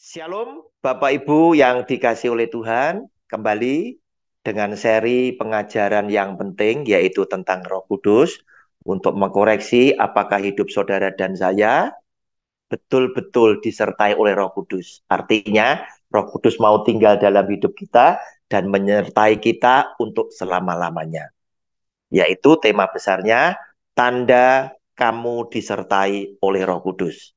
Shalom, Bapak Ibu yang dikasih oleh Tuhan, kembali dengan seri pengajaran yang penting, yaitu tentang Roh Kudus, untuk mengkoreksi apakah hidup saudara dan saya betul-betul disertai oleh Roh Kudus. Artinya, Roh Kudus mau tinggal dalam hidup kita dan menyertai kita untuk selama-lamanya. Yaitu tema besarnya, tanda kamu disertai oleh Roh Kudus.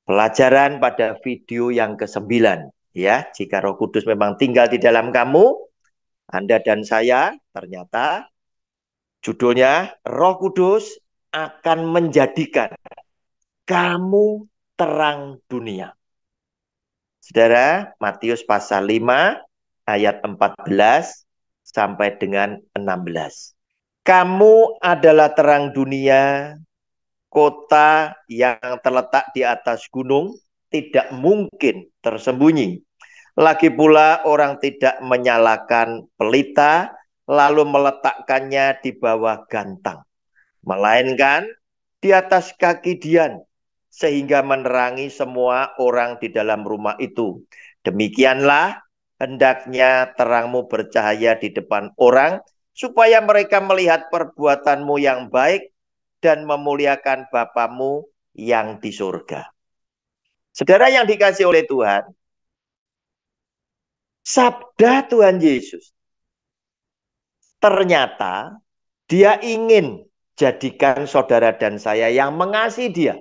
Pelajaran pada video yang ke-9, ya, jika Roh Kudus memang tinggal di dalam kamu, Anda dan saya, ternyata judulnya Roh Kudus akan menjadikan kamu terang dunia. Saudara, Matius pasal 5 ayat 14 sampai dengan 16. Kamu adalah terang dunia. Kota yang terletak di atas gunung tidak mungkin tersembunyi. Lagi pula orang tidak menyalakan pelita lalu meletakkannya di bawah gantang, melainkan di atas kaki dian, sehingga menerangi semua orang di dalam rumah itu. Demikianlah hendaknya terangmu bercahaya di depan orang, supaya mereka melihat perbuatanmu yang baik dan memuliakan Bapamu yang di surga. Saudara yang dikasih oleh Tuhan, sabda Tuhan Yesus ternyata dia ingin jadikan saudara dan saya yang mengasihi dia.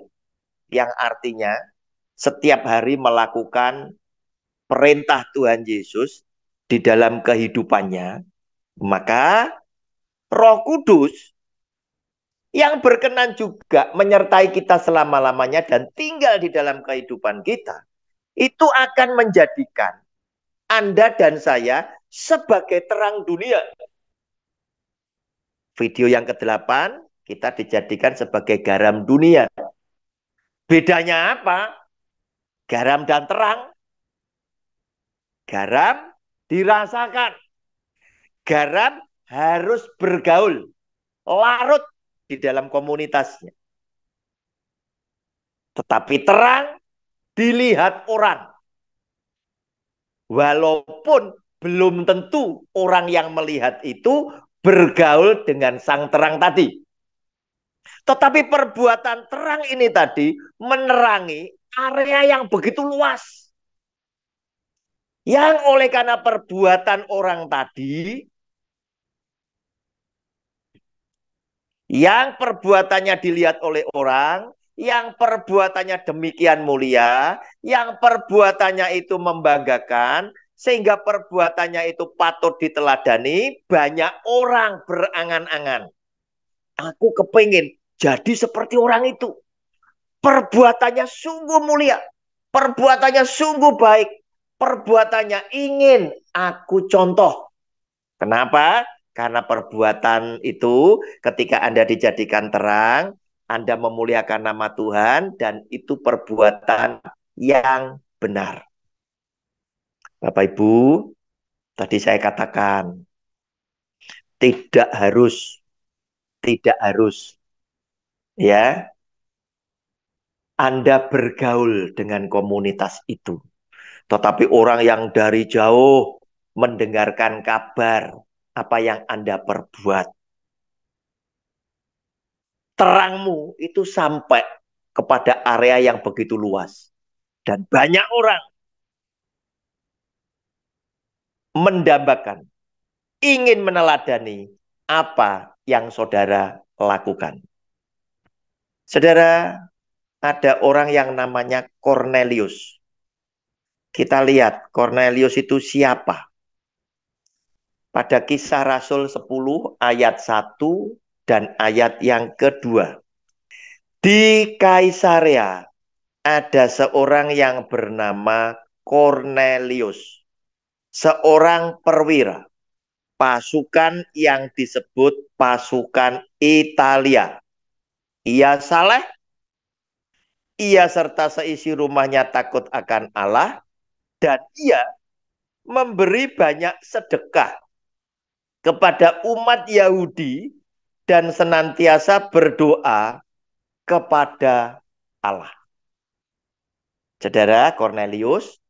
Yang artinya setiap hari melakukan perintah Tuhan Yesus di dalam kehidupannya. Maka Roh Kudus yang berkenan juga menyertai kita selama-lamanya dan tinggal di dalam kehidupan kita, itu akan menjadikan Anda dan saya sebagai terang dunia. Video yang ke-8, kita dijadikan sebagai garam dunia. Bedanya apa? Garam dan terang. Garam dirasakan. Garam harus bergaul, larut di dalam komunitasnya. Tetapi terang dilihat orang. Walaupun belum tentu orang yang melihat itu bergaul dengan sang terang tadi. Tetapi perbuatan terang ini tadi menerangi area yang begitu luas. Yang oleh karena perbuatan orang tadi, yang perbuatannya dilihat oleh orang, yang perbuatannya demikian mulia, yang perbuatannya itu membanggakan, sehingga perbuatannya itu patut diteladani, banyak orang berangan-angan. Aku kepingin jadi seperti orang itu. Perbuatannya sungguh mulia, perbuatannya sungguh baik, perbuatannya ingin aku contoh. Kenapa? Karena perbuatan itu ketika Anda dijadikan terang, Anda memuliakan nama Tuhan, dan itu perbuatan yang benar. Bapak Ibu, tadi saya katakan, tidak harus, ya, Anda bergaul dengan komunitas itu. Tetapi orang yang dari jauh mendengarkan kabar apa yang Anda perbuat, terangmu itu sampai kepada area yang begitu luas. Dan banyak orang mendambakan, ingin meneladani apa yang saudara lakukan. Saudara, ada orang yang namanya Cornelius. Kita lihat Cornelius itu siapa. Pada Kisah Rasul 10 ayat 1 dan ayat yang kedua. Di Kaisarea ada seorang yang bernama Cornelius, seorang perwira pasukan yang disebut pasukan Italia. Ia saleh, ia serta seisi rumahnya takut akan Allah, dan ia memberi banyak sedekah kepada umat Yahudi dan senantiasa berdoa kepada Allah. Saudara, Cornelius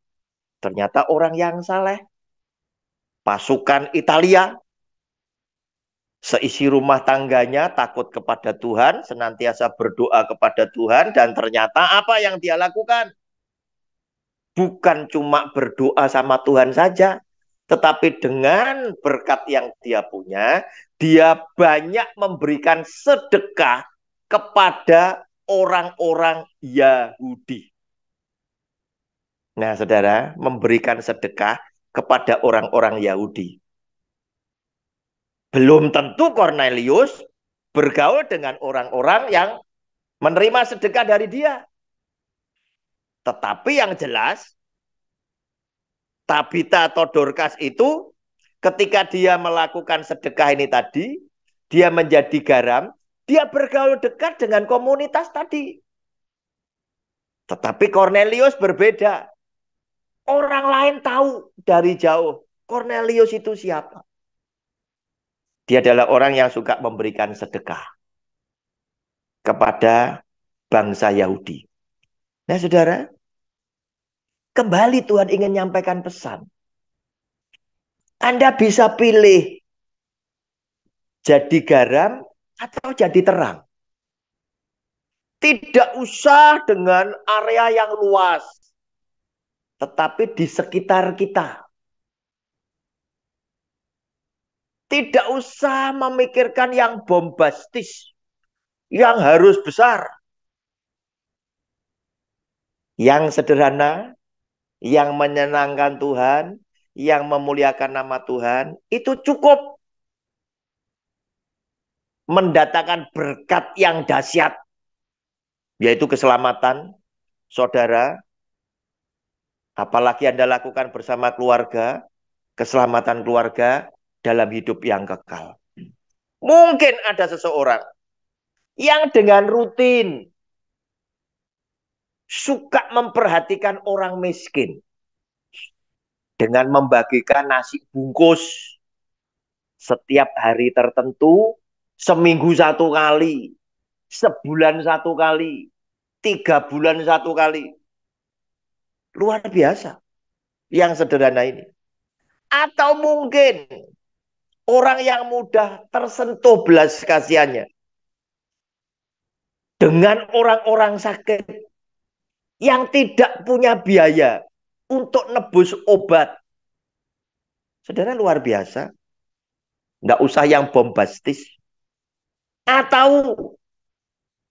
ternyata orang yang saleh. Pasukan Italia, seisi rumah tangganya takut kepada Tuhan, senantiasa berdoa kepada Tuhan, dan ternyata apa yang dia lakukan? Bukan cuma berdoa sama Tuhan saja, tetapi dengan berkat yang dia punya, dia banyak memberikan sedekah kepada orang-orang Yahudi. Nah, saudara, memberikan sedekah kepada orang-orang Yahudi. Belum tentu Cornelius bergaul dengan orang-orang yang menerima sedekah dari dia. Tetapi yang jelas, Tabita atau Dorcas itu ketika dia melakukan sedekah ini tadi, dia menjadi garam, dia bergaul dekat dengan komunitas tadi. Tetapi Cornelius berbeda. Orang lain tahu dari jauh, Cornelius itu siapa? Dia adalah orang yang suka memberikan sedekah kepada bangsa Yahudi. Nah, saudara, kembali Tuhan ingin menyampaikan pesan. Anda bisa pilih jadi garam atau jadi terang. Tidak usah dengan area yang luas, tetapi di sekitar kita. Tidak usah memikirkan yang bombastis, yang harus besar. Yang sederhana, yang menyenangkan Tuhan, yang memuliakan nama Tuhan, itu cukup mendatangkan berkat yang dahsyat, yaitu keselamatan saudara, apalagi Anda lakukan bersama keluarga, keselamatan keluarga dalam hidup yang kekal. Mungkin ada seseorang yang dengan rutin suka memperhatikan orang miskin dengan membagikan nasi bungkus setiap hari tertentu, seminggu satu kali, sebulan satu kali, 3 bulan satu kali. Luar biasa yang sederhana ini. Atau mungkin orang yang mudah tersentuh belas kasihannya dengan orang-orang sakit yang tidak punya biaya untuk nebus obat. Saudara, luar biasa. Nggak usah yang bombastis. Atau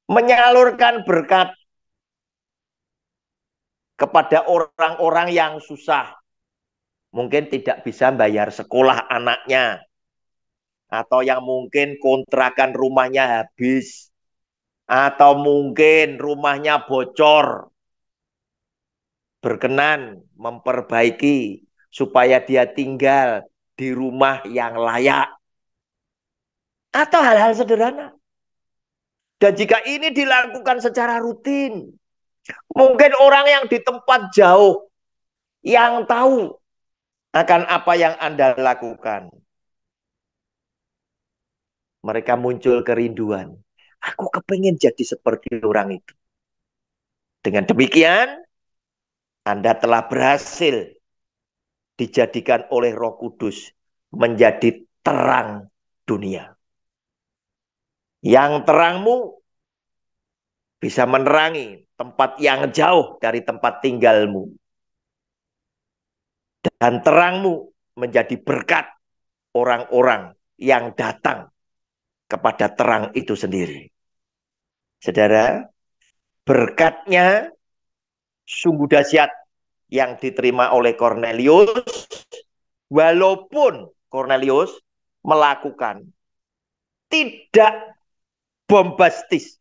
menyalurkan berkat kepada orang-orang yang susah. Mungkin tidak bisa bayar sekolah anaknya. Atau yang mungkin kontrakan rumahnya habis. Atau mungkin rumahnya bocor. Berkenan memperbaiki supaya dia tinggal di rumah yang layak. Atau hal-hal sederhana. Dan jika ini dilakukan secara rutin, mungkin orang yang di tempat jauh yang tahu akan apa yang Anda lakukan. Mereka muncul kerinduan. Aku kepengen jadi seperti orang itu. Dengan demikian, Anda telah berhasil dijadikan oleh Roh Kudus menjadi terang dunia. Yang terangmu bisa menerangi tempat yang jauh dari tempat tinggalmu. Dan terangmu menjadi berkat orang-orang yang datang kepada terang itu sendiri. Saudara, berkatnya sungguh dahsyat yang diterima oleh Cornelius, walaupun Cornelius melakukan tidak bombastis,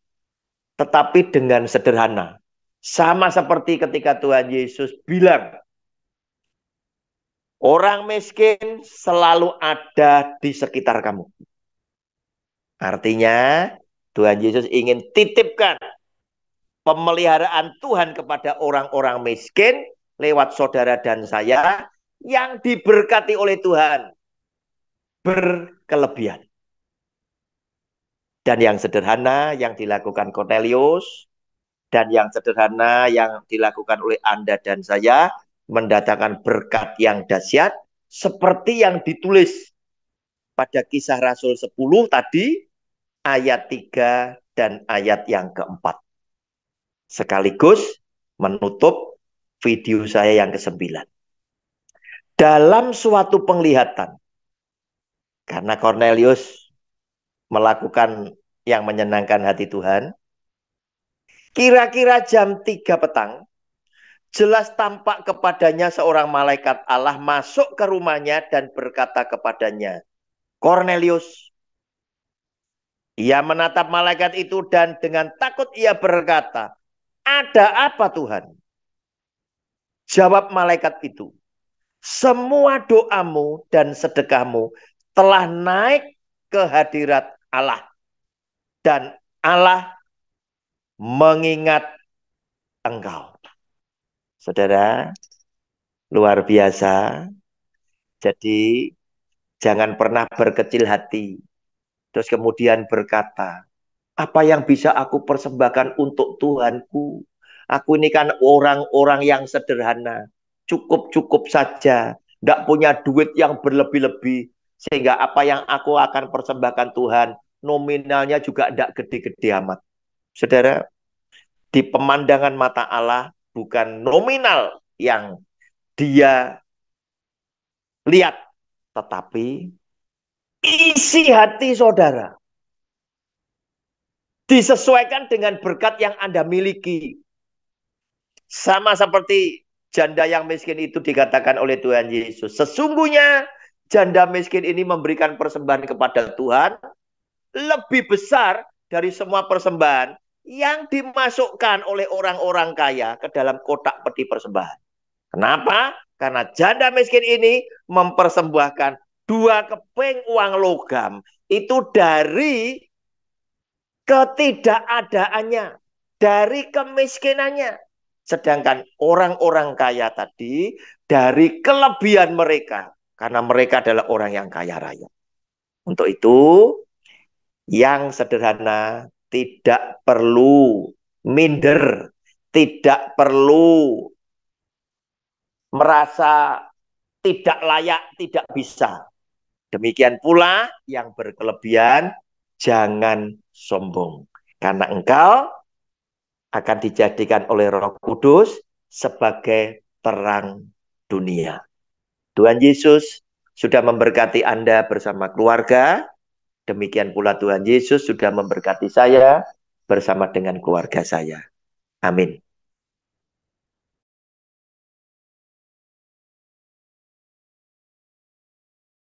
tetapi dengan sederhana. Sama seperti ketika Tuhan Yesus bilang, orang miskin selalu ada di sekitar kamu. Artinya, Tuhan Yesus ingin titipkan pemeliharaan Tuhan kepada orang-orang miskin lewat saudara dan saya yang diberkati oleh Tuhan berkelebihan. Dan yang sederhana yang dilakukan Cornelius, Dan yang sederhana yang dilakukan oleh Anda dan saya mendatangkan berkat yang dahsyat seperti yang ditulis pada Kisah Rasul 10 tadi, ayat 3 dan ayat yang keempat. Sekaligus menutup video saya yang ke-9. Dalam suatu penglihatan, karena Cornelius melakukan yang menyenangkan hati Tuhan, kira-kira jam 3 petang, jelas tampak kepadanya seorang malaikat Allah masuk ke rumahnya dan berkata kepadanya, Cornelius. Ia menatap malaikat itu dan dengan takut ia berkata, ada apa Tuhan? Jawab malaikat itu, semua doamu dan sedekahmu telah naik ke hadirat Allah. Dan Allah mengingat engkau. Saudara, luar biasa. Jadi jangan pernah berkecil hati. Terus kemudian berkata, apa yang bisa aku persembahkan untuk Tuhanku? Aku ini kan orang-orang yang sederhana. Cukup-cukup saja. Tidak punya duit yang berlebih-lebih. Sehingga apa yang aku akan persembahkan Tuhan, nominalnya juga tidak gede-gede amat. Saudara, di pemandangan mata Allah, bukan nominal yang dia lihat. Tetapi isi hati saudara. Disesuaikan dengan berkat yang Anda miliki. Sama seperti janda yang miskin itu dikatakan oleh Tuhan Yesus. Sesungguhnya janda miskin ini memberikan persembahan kepada Tuhan lebih besar dari semua persembahan yang dimasukkan oleh orang-orang kaya ke dalam kotak peti persembahan. Kenapa? Karena janda miskin ini mempersembahkan 2 keping uang logam. Itu dari ketidakadaannya, dari kemiskinannya. Sedangkan orang-orang kaya tadi dari kelebihan mereka. Karena mereka adalah orang yang kaya raya. Untuk itu, yang sederhana tidak perlu minder. Tidak perlu merasa tidak layak, tidak bisa. Demikian pula yang berkelebihan, jangan sombong. Karena engkau akan dijadikan oleh Roh Kudus sebagai terang dunia. Tuhan Yesus sudah memberkati Anda bersama keluarga. Demikian pula Tuhan Yesus sudah memberkati saya bersama dengan keluarga saya. Amin.